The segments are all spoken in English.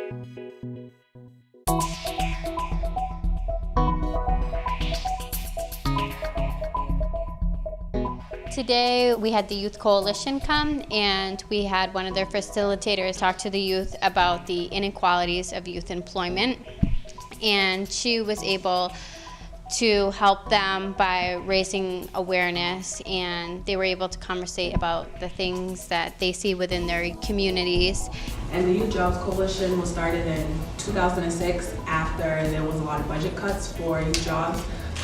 Today we had the Youth Coalition come, and we had one of their facilitators talk to the youth about the inequalities of youth employment. And she was able to help them by raising awareness, and they were able to conversate about the things that they see within their communities. And the Youth Jobs Coalition was started in 2006 after there was a lot of budget cuts for youth jobs.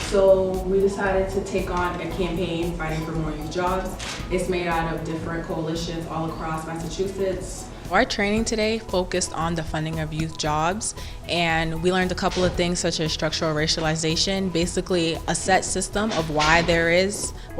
So we decided to take on a campaign fighting for more youth jobs. It's made out of different coalitions all across Massachusetts. Our training today focused on the funding of youth jobs, and we learned a couple of things such as structural racialization, basically a set system of why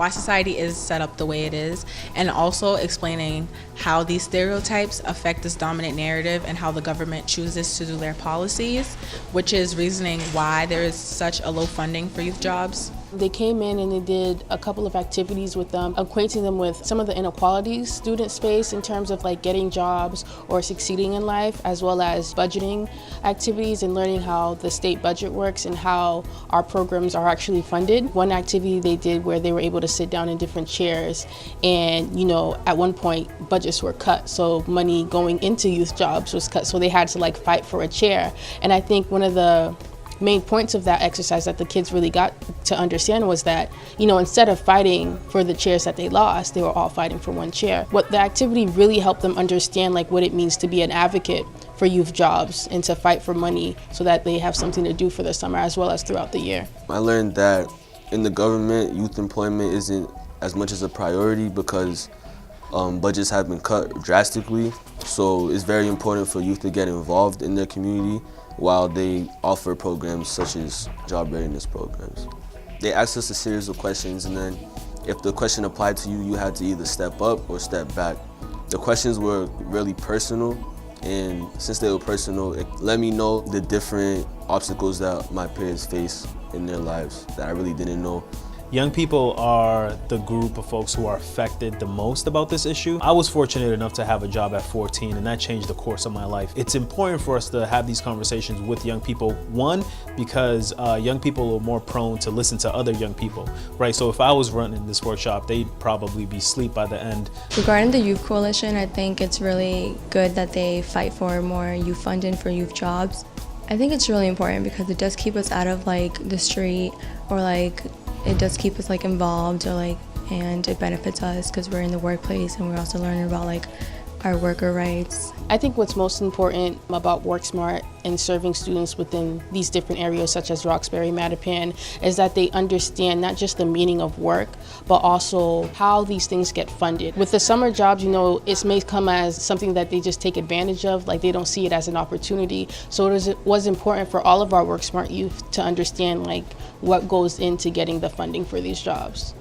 society is set up the way it is, and also explaining how these stereotypes affect this dominant narrative and how the government chooses to do their policies, which is reasoning why there is such a low funding for youth jobs. They came in and they did a couple of activities with them, acquainting them with some of the inequalities students face in terms of like getting jobs or succeeding in life, as well as budgeting activities and learning how the state budget works and how our programs are actually funded. One activity they did where they were able to sit down in different chairs, and at one point budgets were cut, so money going into youth jobs was cut, so they had to like fight for a chair. And I think one of the main points of that exercise that the kids really got to understand was that, instead of fighting for the chairs that they lost, they were all fighting for one chair. What the activity really helped them understand, like what it means to be an advocate for youth jobs and to fight for money so that they have something to do for the summer as well as throughout the year. I learned that in the government, youth employment isn't as much as a priority because budgets have been cut drastically. So it's very important for youth to get involved in their community while they offer programs such as job readiness programs. They asked us a series of questions, and then if the question applied to you, you had to either step up or step back. The questions were really personal, and since they were personal, it let me know the different obstacles that my peers face in their lives that I really didn't know. Young people are the group of folks who are affected the most about this issue. I was fortunate enough to have a job at 14, and that changed the course of my life. It's important for us to have these conversations with young people. One, because young people are more prone to listen to other young people, right? So if I was running this workshop, they'd probably be asleep by the end. Regarding the Youth Coalition, I think it's really good that they fight for more youth funding for youth jobs. I think it's really important because it does keep us out of the street, or it does keep us involved, and it benefits us because we're in the workplace and we're also learning about our worker rights. I think what's most important about WorkSMART and serving students within these different areas such as Roxbury, Mattapan, is that they understand not just the meaning of work, but also how these things get funded. With the summer jobs, it may come as something that they just take advantage of, they don't see it as an opportunity. So it was important for all of our WorkSMART youth to understand what goes into getting the funding for these jobs.